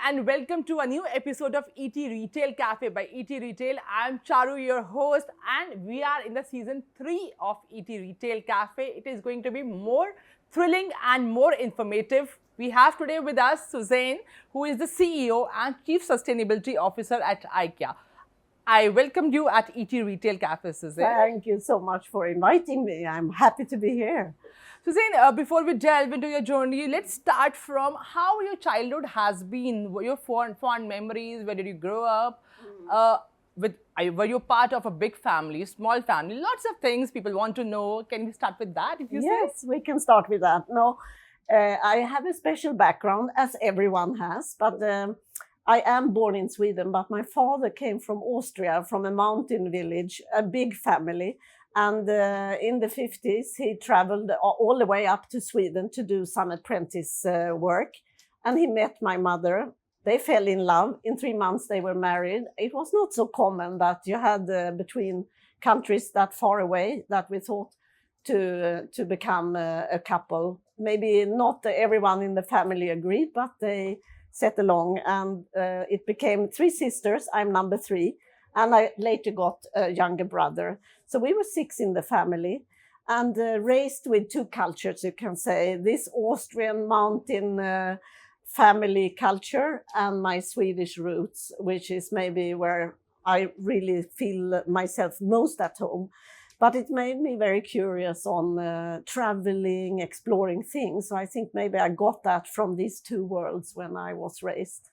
and welcome to a new episode of ETRetail Café by ETRetail. I'm Charu, your host, and we are in the season 3 of ETRetail Café. It is going to be more thrilling and more informative. We have today with us Susanne, who is the CEO and Chief Sustainability Officer at IKEA. I welcomed you at ETRetail Café, Susanne. Thank you so much for inviting me. I'm happy to be here. Susanne, before we delve into your journey, let's start from how your childhood has been, your fond memories, where did you grow up, were you part of a big family, small family, lots of things people want to know. Can we start with that, if you Yes, we can start with that. No, I have a special background, as everyone has, but I am born in Sweden, but my father came from Austria, from a mountain village, a big family. And in the 50s, he traveled all the way up to Sweden to do some apprentice work. And he met my mother. They fell in love. In 3 months, they were married. It was not so common that you had between countries that far away that we thought to become a couple. Maybe not everyone in the family agreed, but they set along. And it became 3 sisters. I'm number 3. And I later got a younger brother. So we were 6 in the family and raised with 2 cultures, you can say. This Austrian mountain family culture and my Swedish roots, which is maybe where I really feel myself most at home. But it made me very curious on traveling, exploring things. So I think maybe I got that from these 2 worlds when I was raised.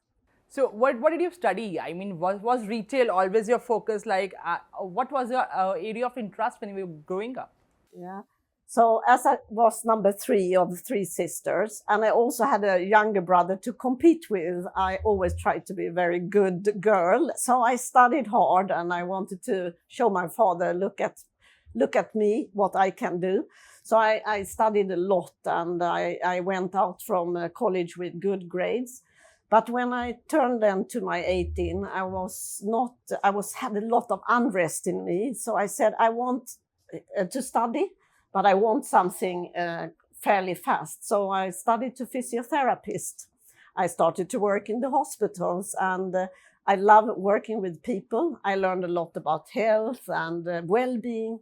So what did you study? I mean, was retail always your focus? Like, what was your area of interest when you were growing up? Yeah. So as I was number 3 of the 3 sisters, and I also had a younger brother to compete with, I always tried to be a very good girl. So I studied hard and I wanted to show my father, look at me, what I can do. So I studied a lot and I went out from college with good grades. But when I turned then to my 18, I had a lot of unrest in me. So I said, I want to study, but I want something fairly fast. So I studied to physiotherapist. I started to work in the hospitals and I love working with people. I learned a lot about health and well-being.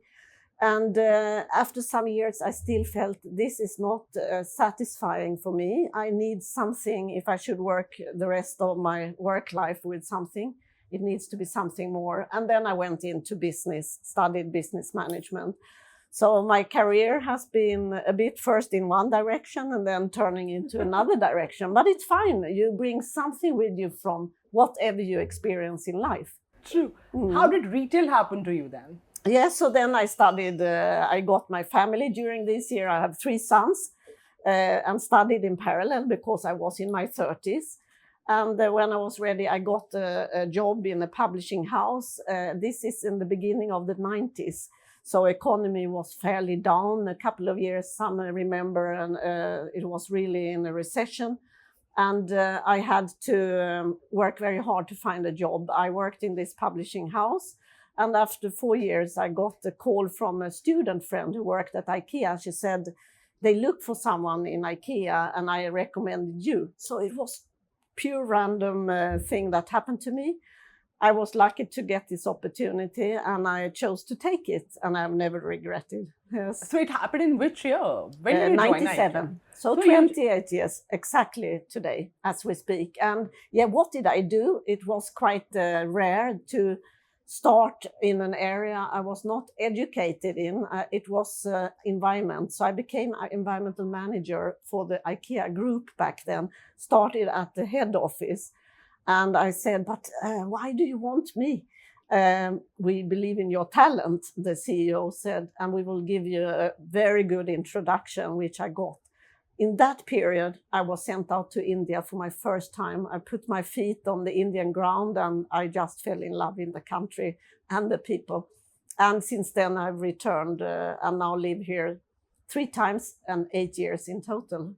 And after some years, I still felt this is not satisfying for me. I need something, if I should work the rest of my work life with something, it needs to be something more. And then I went into business, studied business management. So my career has been a bit first in one direction and then turning into another direction. But it's fine. You bring something with you from whatever you experience in life. True. How did retail happen to you then? Yeah, so then I studied, I got my family during this year. I have 3 sons and studied in parallel because I was in my 30s. And when I was ready, I got a job in a publishing house. This is in the beginning of the 90s. So economy was fairly down a couple of years, some I remember, and it was really in a recession. And I had to work very hard to find a job. I worked in this publishing house. And after 4 years, I got a call from a student friend who worked at IKEA. She said, they look for someone in IKEA and I recommended you. So it was pure random thing that happened to me. I was lucky to get this opportunity and I chose to take it and I've never regretted. Yes. So it happened in which year? When did you join 97. So 28 years exactly today as we speak. And yeah, what did I do? It was quite rare to start in an area I was not educated in. It was environment. So I became an environmental manager for the IKEA group back then, started at the head office. And I said, but why do you want me? We believe in your talent, the CEO said, and we will give you a very good introduction, which I got. In that period, I was sent out to India for my first time. I put my feet on the Indian ground and I just fell in love in the country and the people. And since then, I've returned and now live here 3 times and 8 years in total.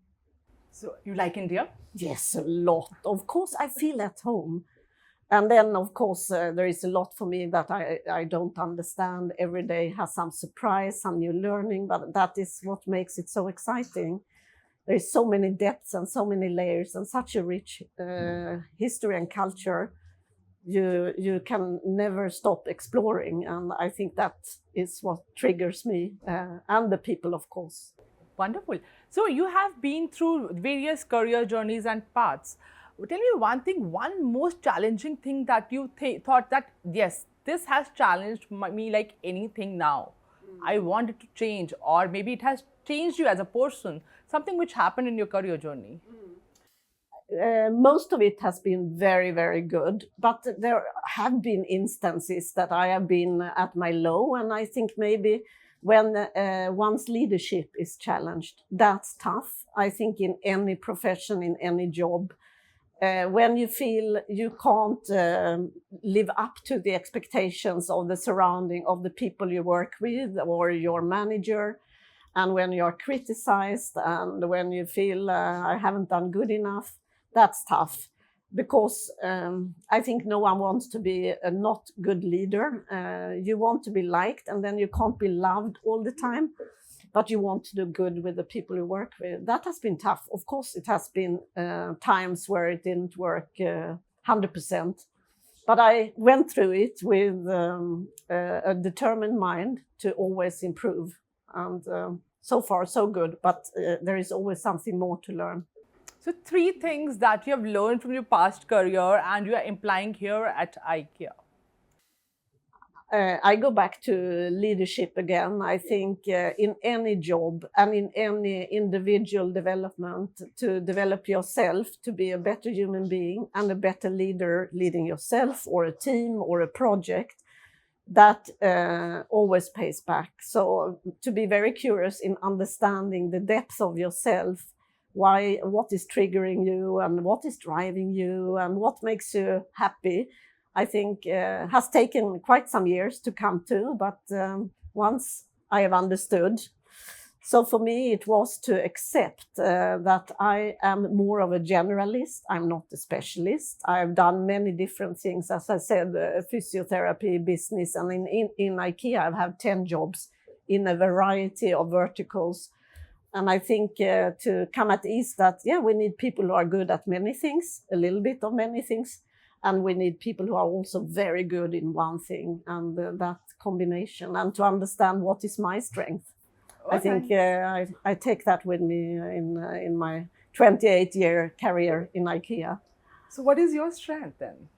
So you like India? Yes, a lot. Of course, I feel at home. And then, of course, there is a lot for me that I don't understand. Every day has some surprise, some new learning, but that is what makes it so exciting. there's so many depths and so many layers and such a rich history and culture. You can never stop exploring, and I think that is what triggers me and the people, of course. Wonderful. So you have been through various career journeys and paths. Tell me one thing, one most challenging thing that you thought that, yes, this has challenged me like anything now. I want it to change, or maybe it has changed you as a person, something which happened in your career journey. Most of it has been very, very good, but there have been instances that I have been at my low, and I think maybe when one's leadership is challenged, that's tough. I think in any profession, in any job, when you feel you can't live up to the expectations of the surrounding of the people you work with or your manager, and when you're criticized and when you feel I haven't done good enough, that's tough, because I think no one wants to be a not good leader. You want to be liked, and then you can't be loved all the time, but you want to do good with the people you work with. That has been tough. Of course, it has been times where it didn't work 100%, but I went through it with a determined mind to always improve. And so far, so good, but there is always something more to learn. So 3 things that you have learned from your past career and you are implying here at IKEA. I go back to leadership again. I think in any job and in any individual development, to develop yourself to be a better human being and a better leader, leading yourself or a team or a project, that always pays back. So to be very curious in understanding the depth of yourself, what is triggering you and what is driving you and what makes you happy, I think has taken quite some years to come to, but once I have understood. So for me, it was to accept that I am more of a generalist. I'm not a specialist. I've done many different things. As I said, physiotherapy, business, and in IKEA, I've had 10 jobs in a variety of verticals. And I think to come at ease that, yeah, we need people who are good at many things, a little bit of many things. And we need people who are also very good in one thing, and that combination, and to understand what is my strength. Okay. I think I take that with me in my 28-year career in IKEA. So what is your strength then?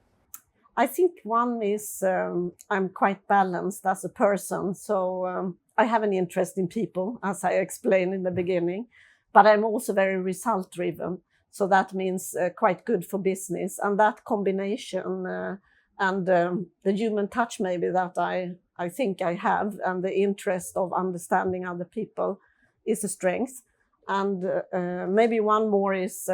I think one is I'm quite balanced as a person. So I have an interest in people, as I explained in the beginning, but I'm also very result driven. So that means quite good for business. And that combination and the human touch maybe that I think I have, and the interest of understanding other people is a strength. And maybe one more is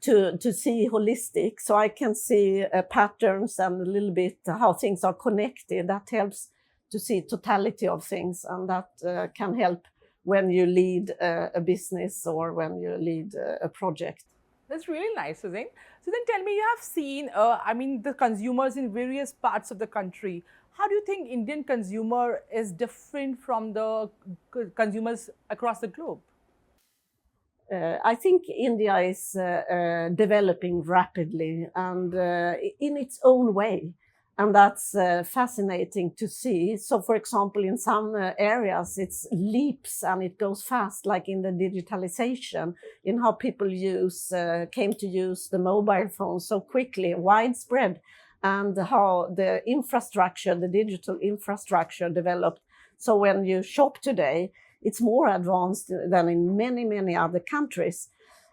to see holistic. So I can see patterns and a little bit how things are connected. That helps to see totality of things, and that can help when you lead a business or when you lead a project. That's really nice, Susanne. So then tell me, you have seen, the consumers in various parts of the country. How do you think Indian consumer is different from the consumers across the globe? I think India is developing rapidly and in its own way. And that's fascinating to see. So, for example, in some areas, it's leaps and it goes fast, like in the digitalization, in how people came to use the mobile phone so quickly, widespread, and how the infrastructure, the digital infrastructure developed. So when you shop today, it's more advanced than in many, many other countries.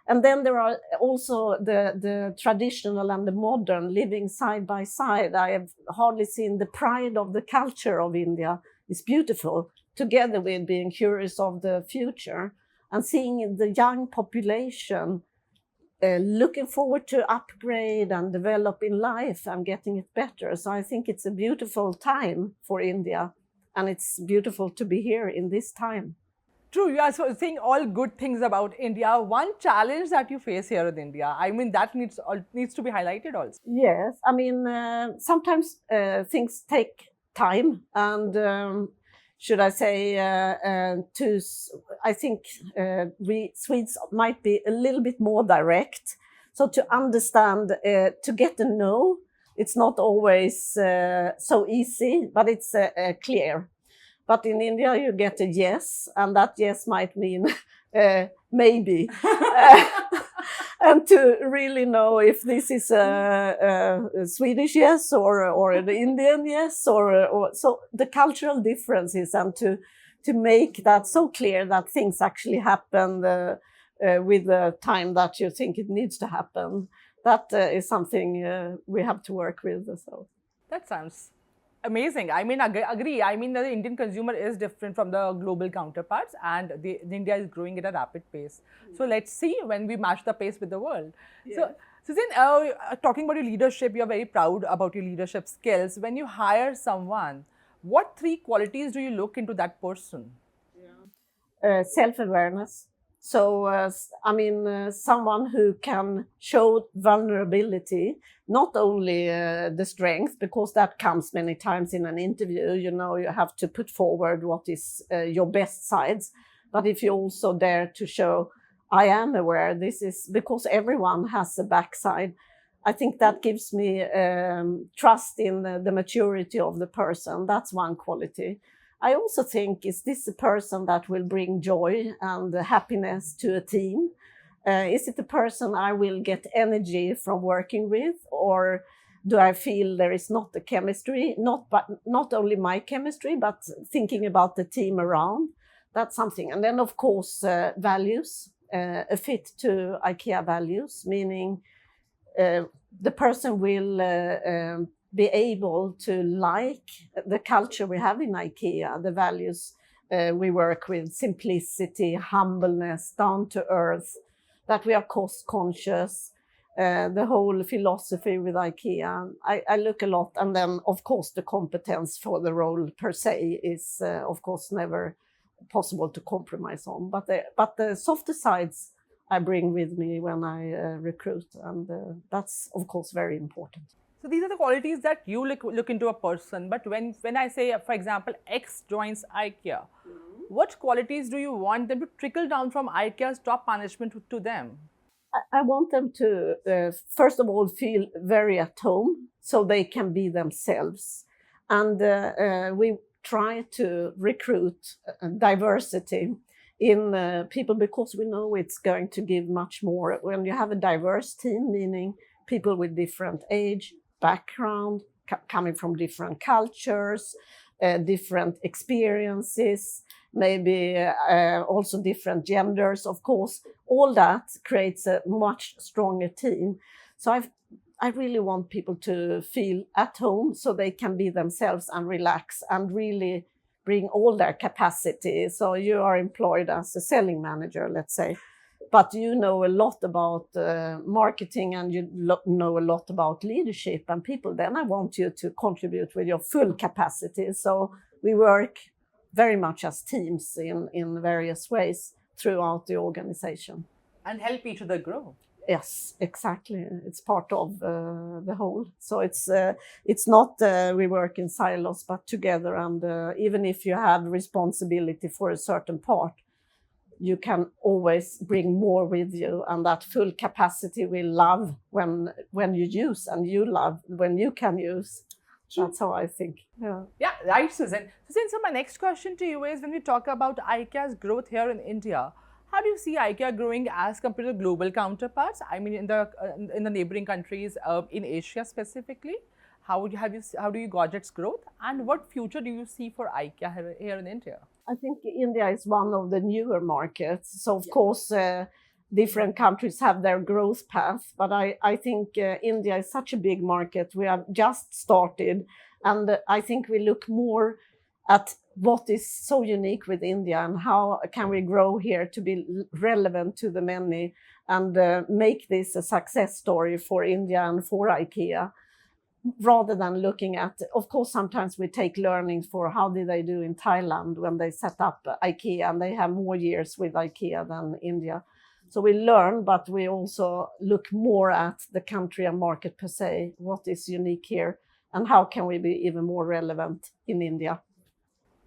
And then there are also the traditional and the modern living side by side. I have hardly seen the pride of the culture of India. It's beautiful, together with being curious of the future and seeing the young population looking forward to upgrade and develop in life and getting it better. So I think it's a beautiful time for India, and it's beautiful to be here in this time. True, you are saying all good things about India. One challenge that you face here in India, that needs to be highlighted also. Yes, sometimes things take time, and should I say, I think we Swedes might be a little bit more direct. So to understand, to get a no, it's not always so easy, but it's clear. But in India, you get a yes, and that yes might mean maybe. And to really know if this is a Swedish yes or an Indian yes, or so the cultural differences, and to make that so clear that things actually happen with the time that you think it needs to happen. That is something we have to work with. So that sounds amazing. I mean, agree. I mean, the Indian consumer is different from the global counterparts, and India is growing at a rapid pace. So let's see when we match the pace with the world. Yeah. So, Susanne, talking about your leadership, you're very proud about your leadership skills. When you hire someone, what 3 qualities do you look into that person? Yeah. Self-awareness. So, someone who can show vulnerability, not only the strength, because that comes many times in an interview, you know, you have to put forward what is your best sides. But if you also dare to show, I am aware, this is because everyone has a backside, I think that gives me trust in the maturity of the person. That's one quality. I also think, is this a person that will bring joy and happiness to a team? Is it a person I will get energy from working with? Or do I feel there is not the chemistry, not only my chemistry, but thinking about the team around? That's something. And then, of course, values, a fit to IKEA values, meaning the person will be able to like the culture we have in IKEA, the values we work with, simplicity, humbleness, down to earth, that we are cost conscious, the whole philosophy with IKEA. I look a lot, and then of course the competence for the role per se is of course never possible to compromise on, but the softer sides I bring with me when I recruit, and that's of course very important. So these are the qualities that you look into a person. But when I say, for example, X joins IKEA, what qualities do you want them to trickle down from IKEA's top management to them? I want them to, first of all, feel very at home so they can be themselves. And we try to recruit diversity in people, because we know it's going to give much more. When you have a diverse team, meaning people with different age, background, coming from different cultures, different experiences, maybe also different genders, of course. All that creates a much stronger team. So I really want people to feel at home so they can be themselves and relax and really bring all their capacity. So you are employed as a selling manager, let's say, but you know a lot about marketing, and you know a lot about leadership and people. Then I want you to contribute with your full capacity. So we work very much as teams in various ways throughout the organization. And help each other grow. Yes, exactly. It's part of the whole. So it's not we work in silos, but together. And even if you have responsibility for a certain part, you can always bring more with you, and that full capacity will love when you use, and you love when you can use. That's how I think. Yeah, right, Susanne. Susanne, so my next question to you is, when we talk about IKEA's growth here in India, how do you see IKEA growing as compared to global counterparts? I mean, in the neighboring countries, in Asia specifically, how do you gauge its growth, and what future do you see for IKEA here in India? I think India is one of the newer markets. So of course, different countries have their growth path, but I think India is such a big market. We have just started, and I think we look more at what is so unique with India and how can we grow here to be relevant to the many, and make this a success story for India and for IKEA, rather than looking at, of course, sometimes we take learnings for how did they do in Thailand when they set up IKEA, and they have more years with IKEA than India. So we learn, but we also look more at the country and market per se, what is unique here, and how can we be even more relevant in India.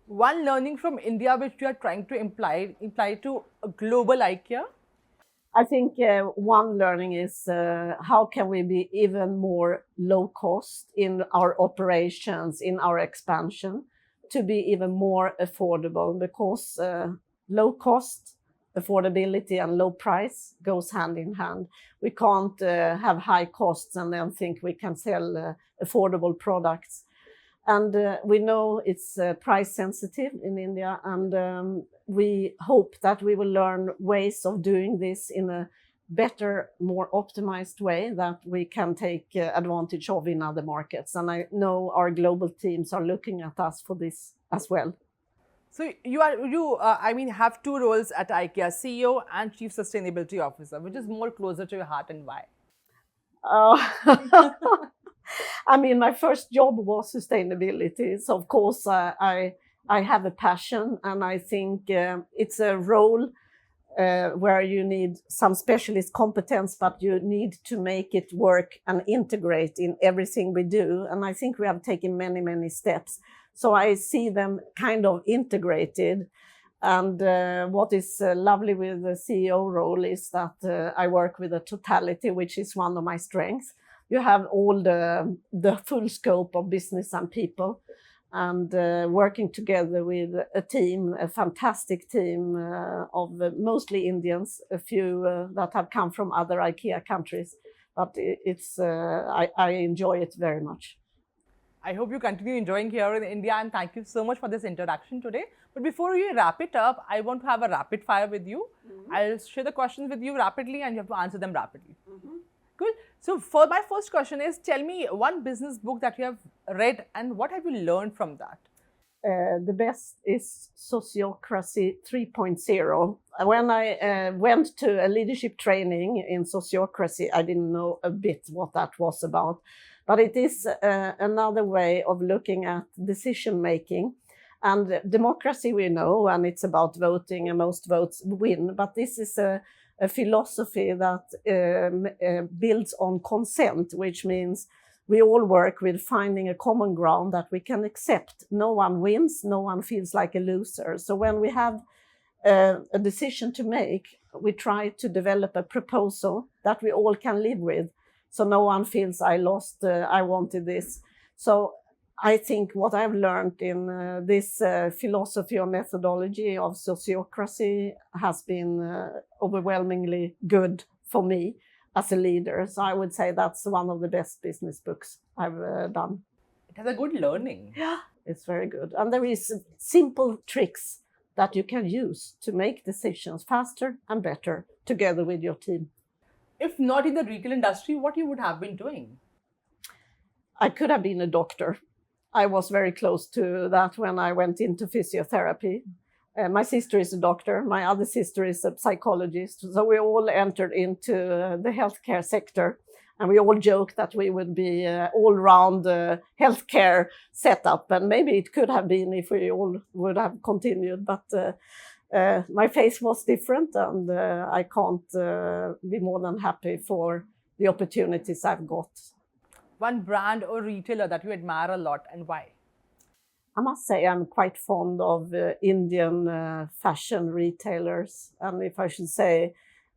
One learning from India which you are trying to imply to a global IKEA? I think one learning is how can we be even more low cost in our operations, in our expansion, to be even more affordable, because low cost, affordability and low price goes hand in hand. We can't have high costs and then think we can sell affordable products. And we know it's price sensitive in India, and we hope that we will learn ways of doing this in a better, more optimized way that we can take advantage of in other markets. And I know our global teams are looking at us for this as well. So have two roles at IKEA, CEO and Chief Sustainability Officer. Which is more closer to your heart and why? I mean, my first job was sustainability. So, of course, I have a passion, and I think it's a role where you need some specialist competence, but you need to make it work and integrate in everything we do. And I think we have taken many, many steps. So I see them kind of integrated. And what is lovely with the CEO role is that I work with a totality, which is one of my strengths. You have all the full scope of business and people, and working together with a team, a fantastic team of mostly Indians, a few that have come from other IKEA countries. But I enjoy it very much. I hope you continue enjoying here in India, and thank you so much for this introduction today. But before we wrap it up, I want to have a rapid fire with you. I'll share the questions with you rapidly and you have to answer them rapidly. Good. So for my first question is, tell me one business book that you have read and what have you learned from that? The best is Sociocracy 3.0. When I went to a leadership training in sociocracy, I didn't know a bit what that was about. But it is another way of looking at decision making. And democracy we know, and it's about voting and most votes win. But this is a philosophy that builds on consent, which means we all work with finding a common ground that we can accept. No one wins, no one feels like a loser. So when we have a decision to make, we try to develop a proposal that we all can live with. So no one feels I lost, I wanted this. So I think what I've learned in this philosophy or methodology of sociocracy has been overwhelmingly good for me as a leader. So I would say that's one of the best business books I've done. It has a good learning. Yeah, it's very good. And there is simple tricks that you can use to make decisions faster and better together with your team. If not in the retail industry, what you would have been doing? I could have been a doctor. I was very close to that when I went into physiotherapy. My sister is a doctor. My other sister is a psychologist. So we all entered into the healthcare sector. And we all joked that we would be all-round healthcare setup. And maybe it could have been if we all would have continued. But my face was different. And I can't be more than happy for the opportunities I've got. One brand or retailer that you admire a lot and why? I must say I'm quite fond of Indian fashion retailers. And if I should say,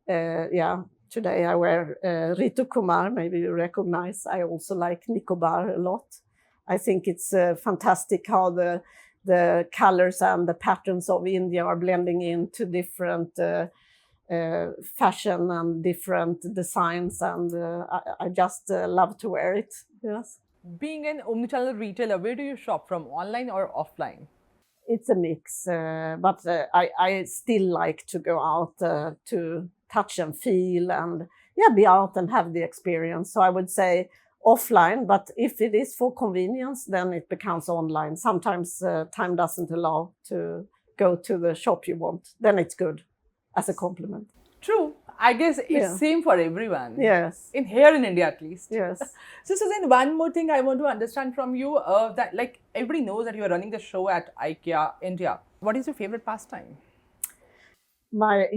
today I wear Ritu Kumar, maybe you recognize. I also like Nicobar a lot. I think it's fantastic how the colors and the patterns of India are blending into different fashion and different designs, and I just love to wear it. Yes. Being an omnichannel retailer, where do you shop from, online or offline? It's a mix, but I still like to go out to touch and feel and be out and have the experience. So I would say offline, but if it is for convenience, then it becomes online. Sometimes time doesn't allow to go to the shop you want. Then it's good as a compliment. True. I guess it's same for everyone. Yes. Here in India, at least. Yes. So Susanne, one more thing I want to understand from you, that like everybody knows that you are running the show at IKEA India. What is your favorite pastime? I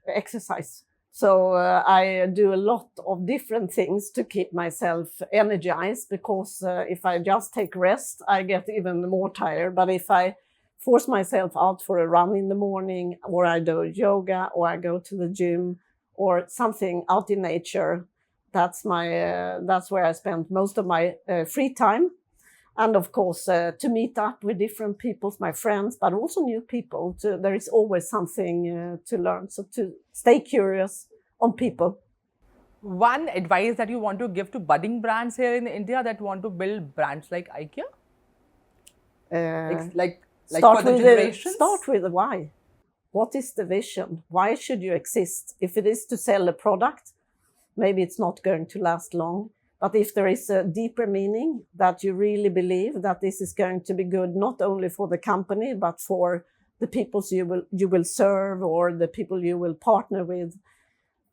exercise. So I do a lot of different things to keep myself energized, because if I just take rest, I get even more tired. But if I force myself out for a run in the morning, or I do yoga, or I go to the gym, or something out in nature, that's where I spend most of my free time. And of course, to meet up with different people, my friends, but also new people. There is always something to learn. So to stay curious on people. One advice that you want to give to budding brands here in India that want to build brands like IKEA? Like for the generations? Start with the why. What is the vision? Why should you exist? If it is to sell a product, maybe it's not going to last long. But if there is a deeper meaning, that you really believe that this is going to be good, not only for the company, but for the people you will serve, or the people you will partner with,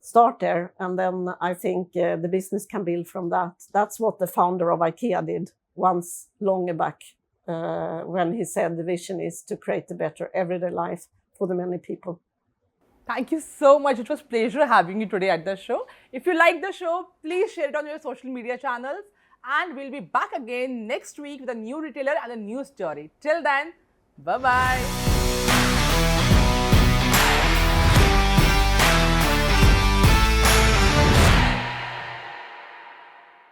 start there. And then I think the business can build from that. That's what the founder of IKEA did once long back, when he said the vision is to create a better everyday life for the many people. Thank you so much. It was a pleasure having you today at the show. If you like the show, please share it on your social media channels. And we'll be back again next week with a new retailer and a new story. Till then, bye-bye.